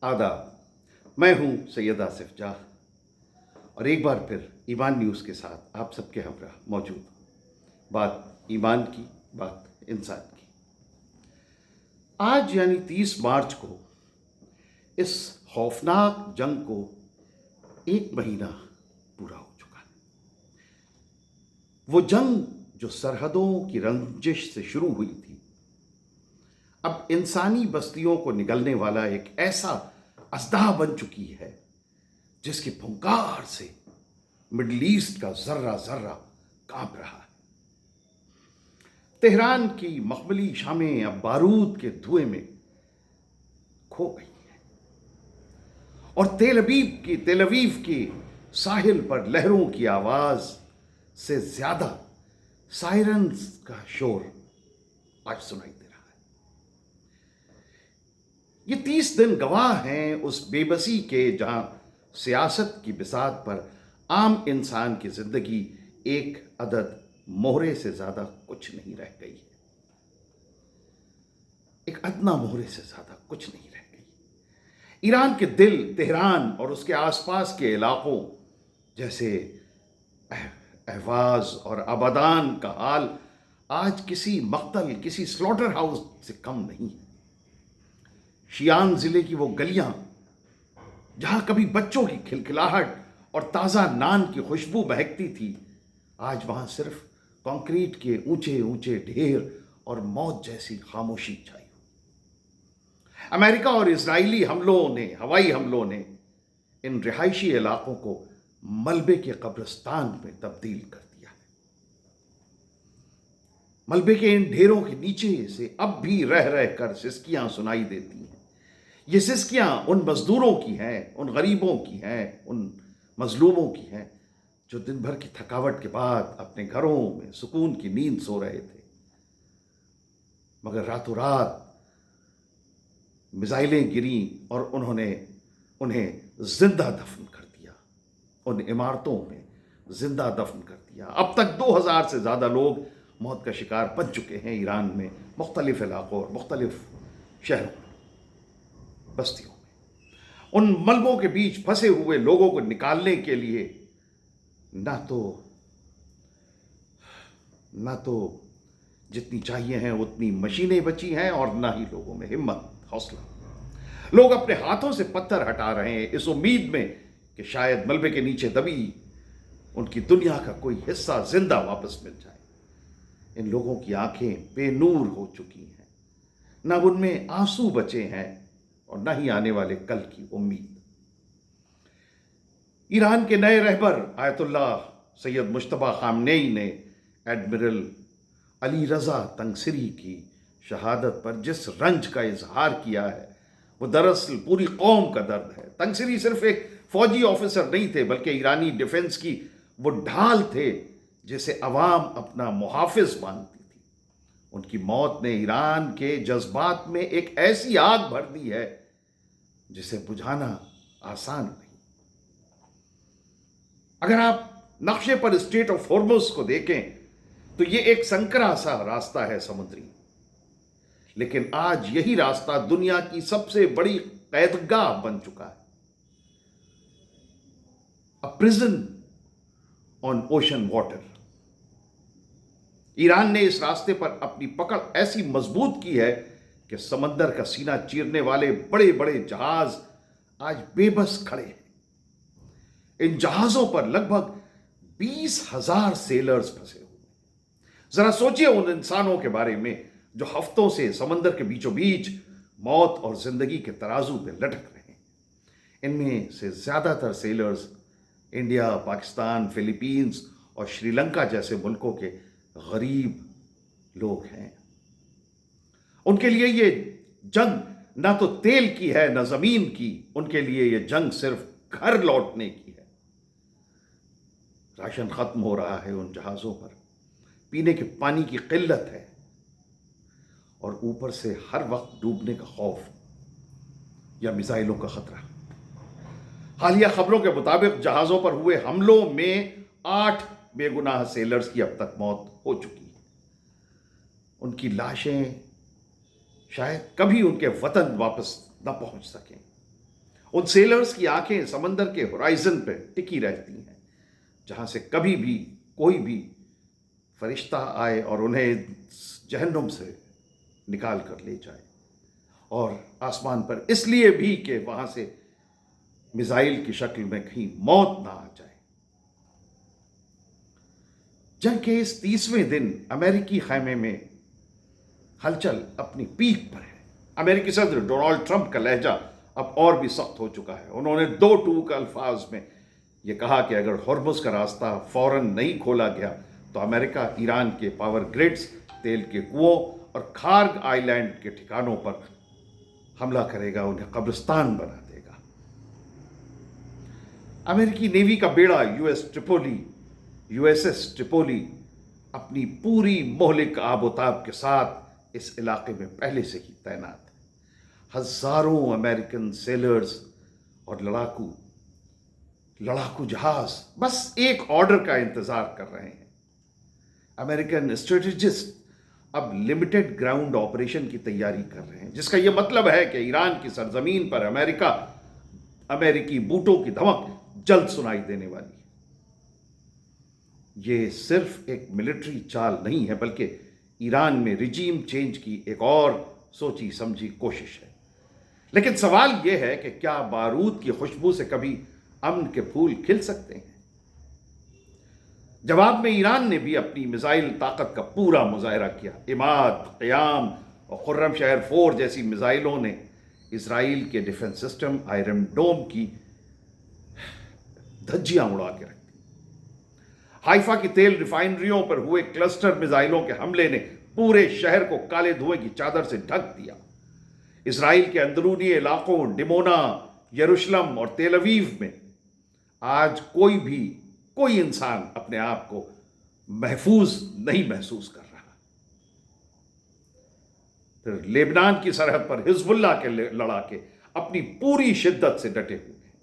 आदाब। मैं हूं सैयद आसिफ जाह और एक बार फिर ईमान न्यूज़ के साथ आप सबके हमरा मौजूद हूं। बात ईमान की, बात इंसान की। आज यानी 30 मार्च को इस खौफनाक जंग को 1 महीना पूरा हो चुका है। वो जंग जो सरहदों की रंजिश से शुरू हुई थी, अब इंसानी बस्तियों को निगलने वाला एक ऐसा अजदा बन चुकी है जिसकी फुंकार से मिडिल ईस्ट का जर्रा जर्रा कांप रहा है। तेहरान की मखमली शामें अब बारूद के धुएं में खो गई है और तेल अवीव की साहिल पर लहरों की आवाज से ज्यादा सायरन्स का शोर आज सुनाई दे रहा है। ये 30 दिन गवाह हैं उस बेबसी के जहां सियासत की बिसात पर आम इंसान की जिंदगी एक अदद मोहरे से ज्यादा कुछ नहीं रह गई है। एक अदना मोहरे से ज्यादा कुछ नहीं रह गई। ईरान के दिल तेहरान और उसके आसपास के इलाकों जैसे अहवाज और आबादान का हाल आज किसी मक्तल, किसी स्लॉटर हाउस से कम नहीं है। शियान जिले की वो गलियां जहां कभी बच्चों की खिलखिलाहट और ताजा नान की खुशबू महकती थी, आज वहां सिर्फ कंक्रीट के ऊंचे ऊंचे ढेर और मौत जैसी खामोशी छाई। अमेरिका और इजरायली हवाई हमलों ने इन रिहायशी इलाकों को मलबे के कब्रिस्तान में तब्दील कर दिया है। मलबे के इन ढेरों के नीचे से अब भी रह रह कर सिसकियां सुनाई देती हैं। ये सिसकियां उन मजदूरों की हैं, उन गरीबों की हैं, उन मजलूमों की हैं जो दिन भर की थकावट के बाद अपने घरों में सुकून की नींद सो रहे थे, मगर रातों रात मिसाइलें गिरी और उन्होंने उन्हें जिंदा दफन कर दिया, उन इमारतों में जिंदा दफन कर दिया। अब तक 2000 से ज़्यादा लोग मौत का शिकार बन चुके हैं ईरान में, मुख्तलिफ इलाकों और मुख्तलिफ शहरों में, बस्तियों में। उन मलबों के बीच फंसे हुए लोगों को निकालने के लिए ना तो जितनी चाहिए हैं उतनी मशीनें बची हैं और ना ही लोगों में हिम्मत, हौसला। लोग अपने हाथों से पत्थर हटा रहे हैं इस उम्मीद में कि शायद मलबे के नीचे दबी उनकी दुनिया का कोई हिस्सा जिंदा वापस मिल जाए। इन लोगों की आंखें बेनूर हो चुकी हैं, ना उनमें आंसू बचे हैं और ना ही आने वाले कल की उम्मीद। ईरान के नए रहबर आयतुल्लाह सैयद मुश्तबा खामनेई ने एडमिरल अली रजा तंगसिरी की शहादत पर जिस रंज का इजहार किया है वो दरअसल पूरी कौम का दर्द है। तंगसिरी सिर्फ एक फौजी ऑफिसर नहीं थे, बल्कि ईरानी डिफेंस की वो ढाल थे जिसे अवाम अपना मुहाफिज मानती थी। उनकी मौत ने ईरान के जज्बात में एक ऐसी आग भर दी है जिसे बुझाना आसान नहीं। अगर आप नक्शे पर स्ट्रेट ऑफ हॉर्मुज को देखें तो ये एक संकरा सा रास्ता है समुद्री, लेकिन आज यही रास्ता दुनिया की सबसे बड़ी कैदगाह बन चुका है। A prison on ocean water. Iran ने इस रास्ते पर अपनी पकड़ ऐसी मजबूत की है कि समंदर का सीना चीरने वाले बड़े बड़े जहाज आज बेबस खड़े हैं। इन जहाजों पर लगभग 20,000 सेलर्स फंसे हुए। जरा सोचिए उन इंसानों के बारे में जो हफ्तों से समंदर के बीचों बीच मौत और जिंदगी के तराजू में लटक रहे हैं। इनमें से ज्यादातर सेलर्स इंडिया, पाकिस्तान, फिलीपींस और श्रीलंका जैसे मुल्कों के गरीब लोग हैं। उनके लिए ये जंग ना तो तेल की है ना जमीन की, उनके लिए ये जंग सिर्फ घर लौटने की है। राशन खत्म हो रहा है उन जहाजों पर, पीने के पानी की किल्लत है और ऊपर से हर वक्त डूबने का खौफ या मिसाइलों का खतरा। हालिया खबरों के मुताबिक जहाजों पर हुए हमलों में 8 बेगुनाह सेलर्स की अब तक मौत हो चुकी है। उनकी लाशें शायद कभी उनके वतन वापस न पहुंच सकें। उन सेलर्स की आंखें समंदर के होराइजन पे टिकी रहती हैं, जहां से कभी भी कोई भी फरिश्ता आए और उन्हें जहन्नुम से निकाल कर ले जाए। और आसमान पर इसलिए भी कि वहां से मिसाइल की शक्ल में कहीं मौत ना आ जाए। जंग के इस 30वें दिन अमेरिकी खैमे में हलचल अपनी पीक पर है। अमेरिकी सदर डोनाल्ड ट्रंप का लहजा अब और भी सख्त हो चुका है। उन्होंने दो टूक अल्फाज में यह कहा कि अगर हॉर्मुज़ का रास्ता फौरन नहीं खोला गया तो अमेरिका ईरान के पावर ग्रिड्स, तेल के कुओं और खार्ग आइलैंड के ठिकानों पर हमला करेगा, उन्हें कब्रिस्तान बना देगा। अमेरिकी नेवी का बेड़ा यूएसएस ट्रिपोली अपनी पूरी मोहलिक आबोताब के साथ इस इलाके में पहले से ही तैनात है। हजारों अमेरिकन सेलर्स और लड़ाकू जहाज बस एक ऑर्डर का इंतजार कर रहे हैं। अमेरिकन स्ट्रेटेजिस्ट अब लिमिटेड ग्राउंड ऑपरेशन की तैयारी कर रहे हैं, जिसका यह मतलब है कि ईरान की सरजमीन पर अमेरिकी बूटों की धमक जल्द सुनाई देने वाली है। यह सिर्फ एक मिलिट्री चाल नहीं है, बल्कि ईरान में रिजीम चेंज की एक और सोची समझी कोशिश है। लेकिन सवाल यह है कि क्या बारूद की खुशबू से कभी अमन के फूल खिल सकते हैं? जवाब में ईरान ने भी अपनी मिसाइल ताकत का पूरा मुजाहरा किया। इमाद, क़याम और खुर्रम शहर 4 जैसी मिसाइलों ने इसराइल के डिफेंस सिस्टम आयरन डोम की धज्जियां उड़ा के रख दी। हाइफा की तेल रिफाइनरियों पर हुए क्लस्टर मिसाइलों के हमले ने पूरे शहर को काले धुएं की चादर से ढक दिया। इसराइल के अंदरूनी इलाकों डिमोना, यरूशलेम और तेल अवीव में आज कोई इंसान अपने आप को महफूज नहीं महसूस कर रहा। फिर लेबनान की सरहद पर हिजबुल्लाह के लड़ाके अपनी पूरी शिद्दत से डटे हुए हैं।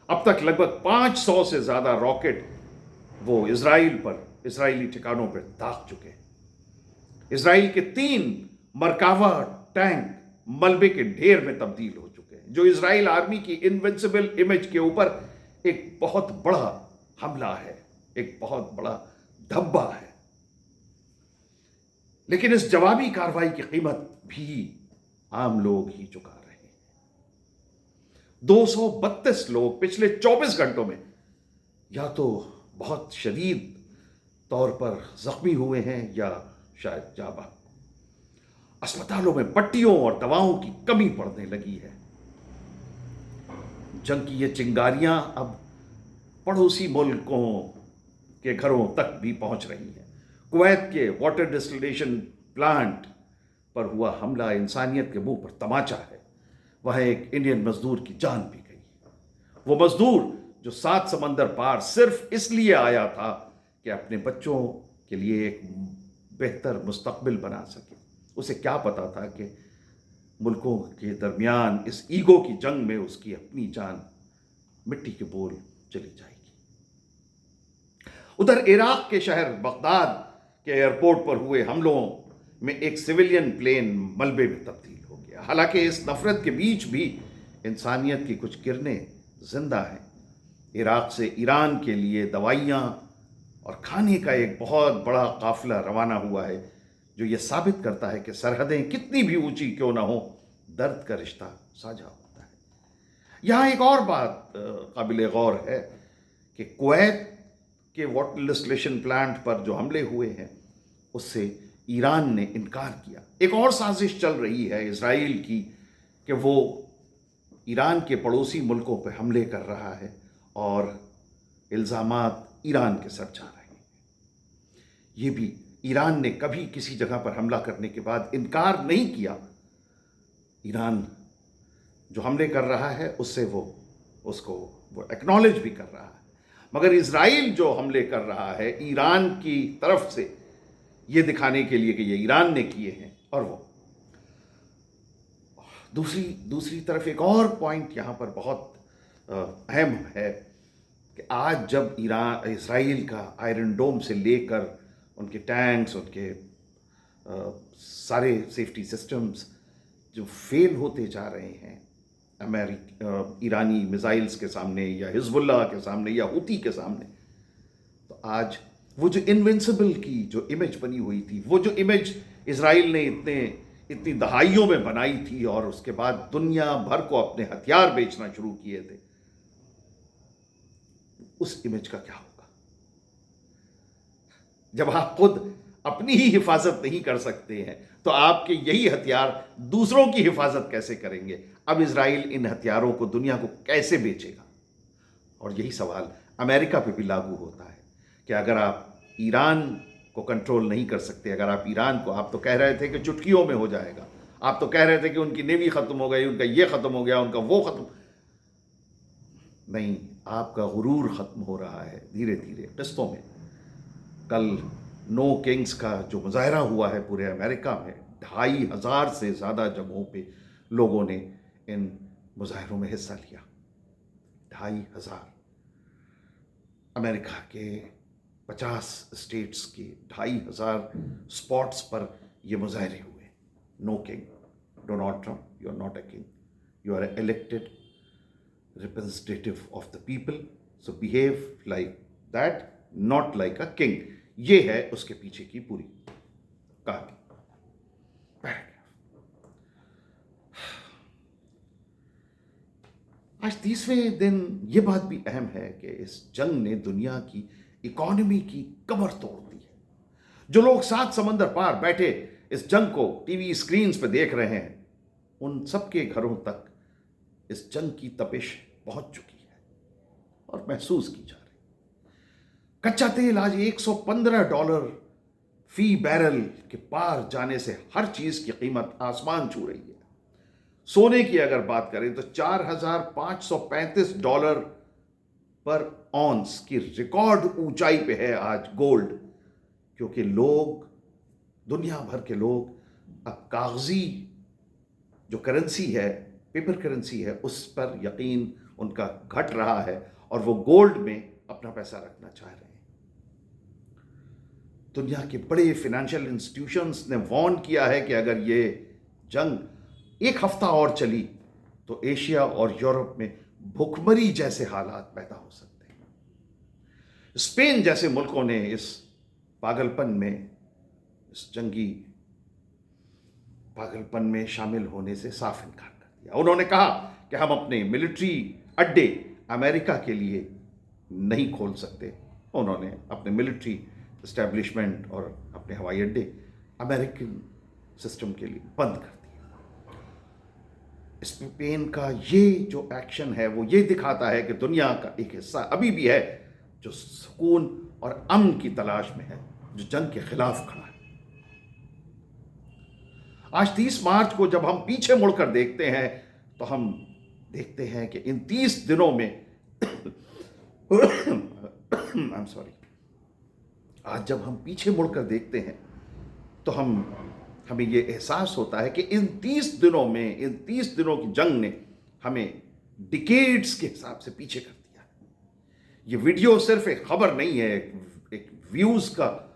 अब तक लगभग 500 से ज्यादा रॉकेट वो इजरायली ठिकानों पर दाग चुके हैं। इजराइल के 3 मरकावा टैंक मलबे के ढेर में तब्दील हो चुके हैं, जो इजराइल आर्मी की इनविंसिबल इमेज के ऊपर एक बहुत बड़ा हमला है, एक बहुत बड़ा धब्बा है। लेकिन इस जवाबी कार्रवाई की कीमत भी आम लोग ही चुका रहे हैं। 232 लोग पिछले 24 घंटों में या तो बहुत शदीद तौर पर जख्मी हुए हैं या शायद जाबाक। अस्पतालों में पट्टियों और दवाओं की कमी पड़ने लगी है। जंग की ये चिंगारियां अब पड़ोसी मुल्कों के घरों तक भी पहुंच रही हैं। कुवैत के वाटर डिस्टिलेशन प्लांट पर हुआ हमला इंसानियत के मुंह पर तमाचा है। वहां एक इंडियन मजदूर की जान भी गई। वो मजदूर जो 7 समंदर पार सिर्फ इसलिए आया था कि अपने बच्चों के लिए एक बेहतर मुस्तकबिल बना सके। उसे क्या पता था कि मुल्कों के दरमियान इस ईगो की जंग में उसकी अपनी जान मिट्टी के बोल चली जाएगी। उधर इराक के शहर बगदाद के एयरपोर्ट पर हुए हमलों में एक सिविलियन प्लेन मलबे में तब्दील हो गया। हालांकि इस नफरत के बीच भी इंसानियत की कुछ किरणें जिंदा हैं। इराक से ईरान के लिए दवाइयाँ और खाने का एक बहुत बड़ा काफिला रवाना हुआ है, जो ये साबित करता है कि सरहदें कितनी भी ऊंची क्यों ना हो, दर्द का रिश्ता साझा होता है। यहाँ एक और बात काबिल गौर है कि कुवैत के वाटर डिस्टिलेशन प्लांट पर जो हमले हुए हैं उससे ईरान ने इनकार किया। एक और साजिश चल रही है इसराइल की कि वो ईरान के पड़ोसी मुल्कों पर हमले कर रहा है और इल्ज़ामात ईरान के सर जा रहे हैं। ये भी ईरान ने कभी किसी जगह पर हमला करने के बाद इनकार नहीं किया। ईरान जो हमले कर रहा है उससे वो एक्नॉलेज भी कर रहा है। मगर इजराइल जो हमले कर रहा है ईरान की तरफ से ये दिखाने के लिए कि ये ईरान ने किए हैं। और वो दूसरी तरफ एक और पॉइंट यहाँ पर बहुत अहम है कि आज जब इजराइल का आयरन डोम से लेकर उनके टैंक्स, उनके सारे सेफ्टी सिस्टम्स जो फेल होते जा रहे हैं, ईरानी मिसाइल्स के सामने या हिजबुल्लाह के सामने या हुती के सामने, तो आज वो जो इनविंसिबल की जो इमेज बनी हुई थी, वो जो इमेज इजराइल ने इतनी दहाइयों में बनाई थी और उसके बाद दुनिया भर को अपने हथियार बेचना शुरू किए थे, उस इमेज का क्या होगा जब आप खुद अपनी ही हिफाजत नहीं कर सकते हैं? तो आपके यही हथियार दूसरों की हिफाजत कैसे करेंगे? अब इजराइल इन हथियारों को दुनिया को कैसे बेचेगा? और यही सवाल अमेरिका पे भी लागू होता है कि अगर आप ईरान को कंट्रोल नहीं कर सकते, अगर आप ईरान को, आप तो कह रहे थे कि चुटकियों में हो जाएगा, आप तो कह रहे थे कि उनकी नेवी खत्म हो गई, उनका ये खत्म हो गया, उनका वो खत्म, नहीं, आपका गुरूर खत्म हो रहा है धीरे धीरे किस्तों में। कल नो किंग्स का जो मुजाहरा हुआ है पूरे अमेरिका में, 2,500 से ज़्यादा जगहों पे लोगों ने इन मुजाहरों में हिस्सा लिया। 2,500 अमेरिका के 50 स्टेट्स के 2,500 स्पॉट्स पर ये मुजाहरे हुए। No king, Donald Trump, you are not a king, you are elected representative of the people, so behave like that, not like a king. ये है उसके पीछे की पूरी कहानी। आज 30वें दिन ये बात भी अहम है कि इस जंग ने दुनिया की इकोनॉमी की कमर तोड़ दी है। जो लोग 7 समंदर पार बैठे इस जंग को टीवी स्क्रीन्स पे देख रहे हैं, उन सबके घरों तक इस जंग की तपिश पहुंच चुकी है और महसूस की जा रही है। कच्चा तेल आज $115 फी बैरल के पार जाने से हर चीज की कीमत आसमान छू रही है। सोने की अगर बात करें तो $4,535 पर ऑन्स की रिकॉर्ड ऊंचाई पे है आज गोल्ड, क्योंकि लोग, दुनिया भर के लोग अब कागजी जो करेंसी है, पेपर करेंसी है, उस पर यकीन उनका घट रहा है और वो गोल्ड में अपना पैसा रखना चाह रहे हैं। दुनिया के बड़े फाइनेंशियल इंस्टीट्यूशंस ने वार्न किया है कि अगर ये जंग 1 हफ्ता और चली तो एशिया और यूरोप में भुखमरी जैसे हालात पैदा हो सकते हैं। स्पेन जैसे मुल्कों ने इस पागलपन में, इस जंगी पागलपन में शामिल होने से साफ इनकार कर दिया। उन्होंने कहा कि हम अपने मिलिट्री अड्डे अमेरिका के लिए नहीं खोल सकते। उन्होंने अपने मिलिट्री एस्टैब्लिशमेंट और अपने हवाई अड्डे अमेरिकन सिस्टम के लिए बंद कर दिए। स्पेन का ये जो एक्शन है वो ये दिखाता है कि दुनिया का एक हिस्सा अभी भी है जो सुकून और अमन की तलाश में है, जो जंग के खिलाफ खड़ा है। आज 30 मार्च को जब हम पीछे मुड़कर देखते हैं तो हम देखते हैं कि इन 30 दिनों में आई एम सॉरी, आज जब हम पीछे मुड़कर देखते हैं तो हमें ये एहसास होता है कि इन 30 दिनों में, इन 30 दिनों की जंग ने हमें डिकेड्स के हिसाब से पीछे कर दिया। ये वीडियो सिर्फ एक खबर नहीं है, एक व्यूज का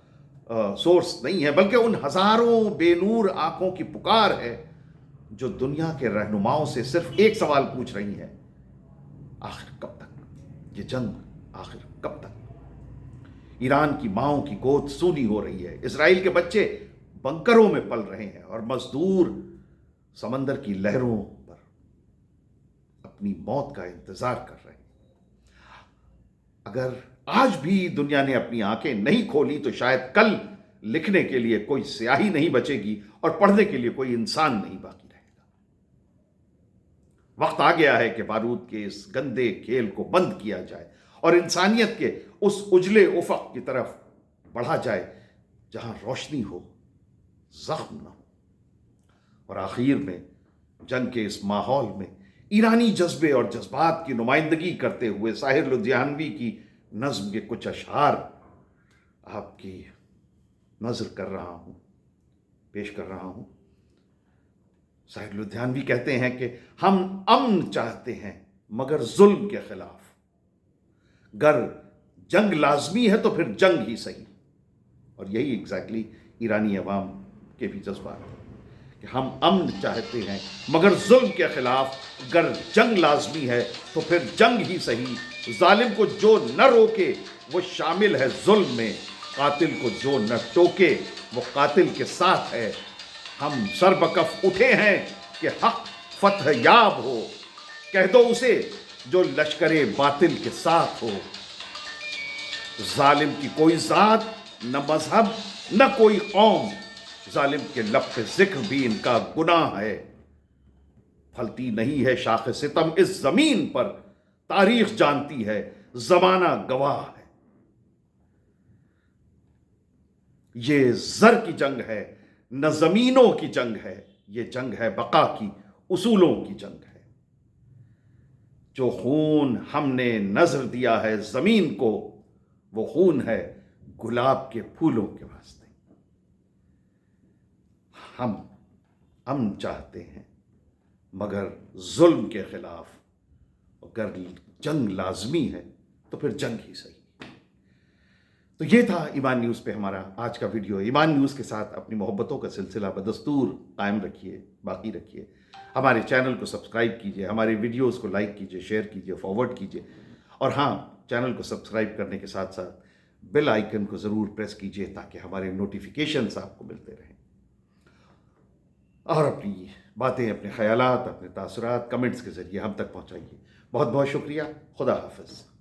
सोर्स नहीं है, बल्कि उन हजारों बेनूर आंखों की पुकार है जो दुनिया के रहनुमाओं से सिर्फ एक सवाल पूछ रही है, आखिर कब तक ये जंग, आखिर कब तक? ईरान की माओं की गोद सूनी हो रही है, इजराइल के बच्चे बंकरों में पल रहे हैं और मजदूर समंदर की लहरों पर अपनी मौत का इंतजार कर रहे हैं। अगर आज भी दुनिया ने अपनी आंखें नहीं खोली तो शायद कल लिखने के लिए कोई स्याही नहीं बचेगी और पढ़ने के लिए कोई इंसान नहीं बाकी रहेगा। वक्त आ गया है कि बारूद के इस गंदे खेल को बंद किया जाए और इंसानियत के उस उजले उफक की तरफ बढ़ा जाए जहां रोशनी हो, जख्म न हो। और आखिर में जंग के इस माहौल में ईरानी जज्बे और जज्बात की नुमाइंदगी करते हुए साहिर लुधियानवी की नज्म के कुछ अशआर आपकी नज़र कर रहा हूं, पेश कर रहा हूं। साहिर लुधियानवी कहते हैं कि हम अमन चाहते हैं मगर जुल्म के खिलाफ, गर जंग लाजमी है तो फिर जंग ही सही। और यही एग्जैक्टली ईरानी अवाम के भी जज्बात है کہ ہم امن چاہتے ہیں مگر ظلم کے خلاف گر جنگ لازمی ہے تو پھر جنگ ہی صحیح۔ ظالم کو جو نہ روکے وہ شامل ہے ظلم میں، قاتل کو جو نہ ٹوکے وہ قاتل کے ساتھ ہے۔ ہم سر بکف اٹھے ہیں کہ حق فتح یاب ہو، کہہ دو اسے جو لشکر باطل کے ساتھ ہو۔ ظالم کی کوئی ذات نہ مذہب نہ کوئی قوم، ظالم کے لب پہ ذکر بھی ان کا گناہ ہے۔ پھلتی نہیں ہے شاخ ستم اس زمین پر، تاریخ جانتی ہے زمانہ گواہ ہے۔ یہ زر کی جنگ ہے نہ زمینوں کی جنگ ہے، یہ جنگ ہے بقا کی اصولوں کی جنگ ہے۔ جو خون ہم نے نذر دیا ہے زمین کو، وہ خون ہے گلاب کے پھولوں کے واسطے۔ ہم امن چاہتے ہیں مگر ظلم کے خلاف، اگر جنگ لازمی ہے تو پھر جنگ ہی صحیح۔ تو یہ تھا ایمان نیوز پہ ہمارا آج کا ویڈیو۔ ایمان نیوز کے ساتھ اپنی محبتوں کا سلسلہ بدستور قائم رکھیے، باقی رکھیے۔ ہمارے چینل کو سبسکرائب کیجئے، ہمارے ویڈیوز کو لائک کیجئے، شیئر کیجئے، فارورڈ کیجئے، اور ہاں، چینل کو سبسکرائب کرنے کے ساتھ ساتھ بیل آئیکن کو ضرور پریس کیجئے تاکہ ہمارے نوٹیفیکیشنز آپ کو ملتے رہیں۔ اور اپنی باتیں، اپنے خیالات، اپنے تاثرات کمنٹس کے ذریعے ہم تک پہنچائیے۔ بہت بہت شکریہ۔ خدا حافظ۔